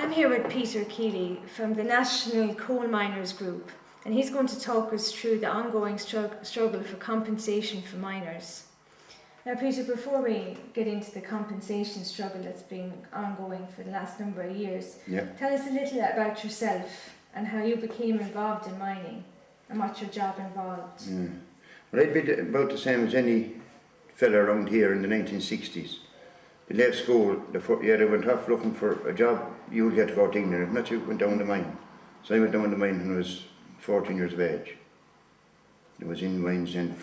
I'm here with Peter Keeley from the National Coal Miners Group, and he's going to talk us through the ongoing struggle for compensation for miners. Now Peter, before we get into the compensation struggle that's been ongoing for the last number of years, tell us a little about yourself and how you became involved in mining and what your job involved. Well, I'd be about the same as any fella around here in the 1960s. They left school, they went off looking for a job. You had to go to England, if not you went down the mine. So I went down the mine when I was 14 years of age. I was in mines then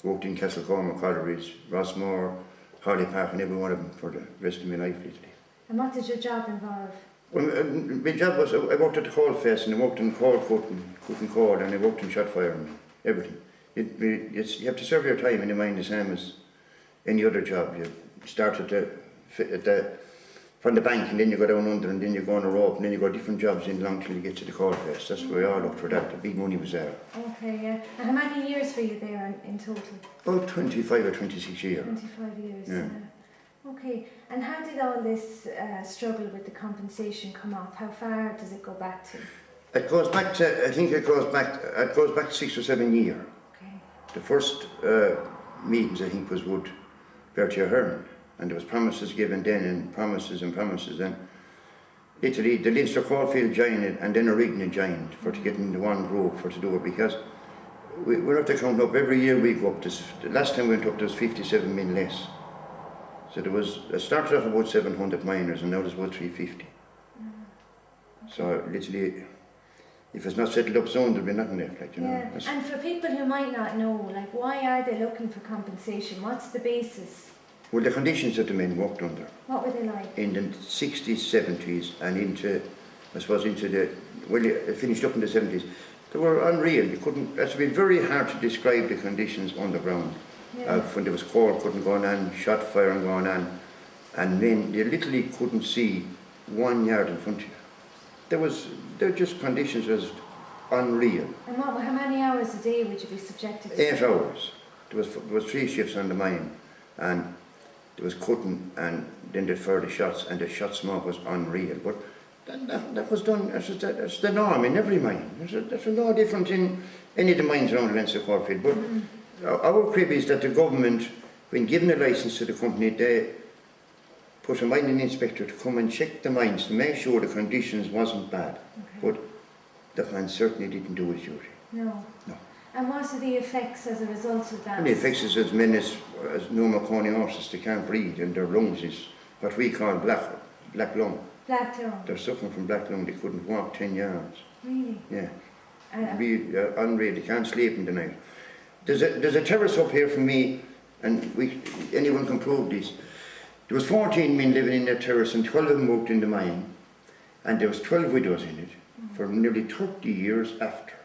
worked in Castlecomer, Collieries, Rossmore, Holly Park, and every one of them for the rest of my life, literally. And what did your job involve? Well, my job was, I worked at the coal face, and I worked in coal cutting coal, and I worked in shot fire and everything. You have to serve your time in the mine the same as any other job. You start from the bank, and then you go down under, and then you go on a rope, and then you go different jobs in long till you get to the coal face. That's where we all looked for that. The big money was there. Okay, yeah. And how many years were you there in total? About 25 or 26 years. 25 years, yeah. Okay, and how did all this struggle with the compensation come up? How far does it go back to? It goes back to, I think it goes back 6 or 7 years. Okay. The first meetings, I think, was with Bertie Ahern, and there was promises given then, and promises, and literally the Leinster Coalfield joined it, and then Origna joined for to get into one group for to do it, because we're have to count up every year we go up. The last time we went up there was 57 men less. So it started off about 700 miners, and now there's about 350. So literally, if it's not settled up soon, there'll be nothing left, like, you know. And for people who might not know, like, why are they looking for compensation? What's the basis? Well, the conditions that the men worked under. What were they like? In the 60s, 70s, and it finished up in the 70s. They were unreal. It's been very hard to describe the conditions underground. When there was coal cutting going on, shot firing going on, and then you literally couldn't see 1 yard in front of you. They're just conditions was unreal. And how many hours a day would you be subjected to? 8 hours. There was 3 shifts on the mine, and there was cutting, and then they fired the shots, and the shot smoke was unreal. But that was done, that's the norm in every mine. There's no different in any of the mines around the Leinster Coalfield. But our crib is that the government, when given a licence to the company, they put a mining inspector to come and check the mines to make sure the conditions wasn't bad. But the man certainly didn't do his duty. No. And what are the effects as a result of that? And the effects is as men as normal corny horses, they can't breathe, and their lungs is what we call black lung. Black lung? They're suffering from black lung. They couldn't walk 10 yards. Really? Yeah. Unreal. They can't sleep in the night. There's a terrace up here from me, and anyone can prove this. There was 14 men living in that terrace, and 12 of them worked in the mine, and there was 12 widows in it for nearly 30 years after.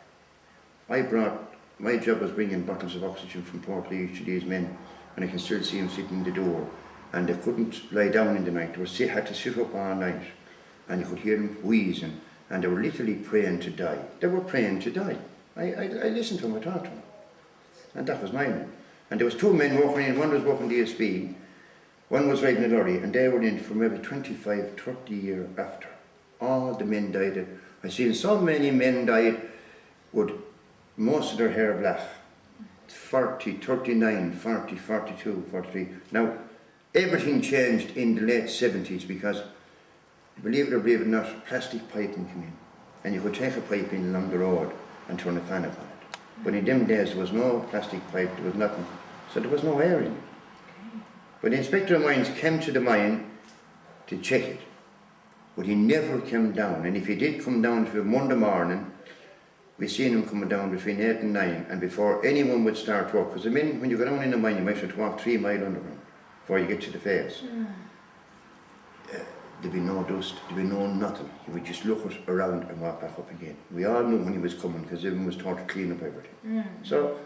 My job was bringing bottles of oxygen from Port Leash to these men, and I can still see them sitting in the door, and they couldn't lie down in the night. They had to sit up all night, and you could hear them wheezing, and they were literally praying to die. They were praying to die. I listened to them, I talked to them, and that was my man. And there was 2 men working in, one was working DSB, one was driving a lorry, and they were in for maybe 25, 30 years after. All the men died. I've seen so many men died with most of their hair black. 40, 39, 40, 42, 43. Now, everything changed in the late 70s because, believe it or not, plastic piping came in. And you could take a pipe in along the road and turn a fan upon it. But in them days there was no plastic pipe, there was nothing. So there was no air in it. But the inspector of mines came to the mine to check it. But he never came down. And if he did come down for Monday morning, we seen him coming down between 8 and 9, and before anyone would start work, because when you go down in the mine, you might have to walk 3 miles underground before you get to the face. There'd be no dust, there'd be no nothing. You would just look around and walk back up again. We all knew when he was coming, because everyone was taught to clean up everything. So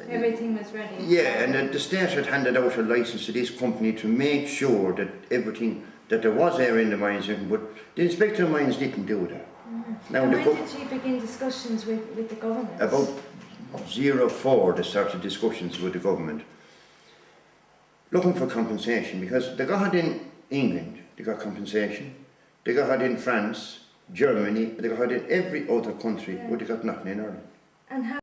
everything was ready. Yeah, and the state had handed out a licence to this company to make sure that that there was air in the mines, but the inspector of mines didn't do that. Now, and when did you begin discussions with the government? About 04 they started discussions with the government looking for compensation, because they got it in England, they got compensation, They got it in France, Germany, they got it in every other country, Yeah. but they got nothing in Ireland. And how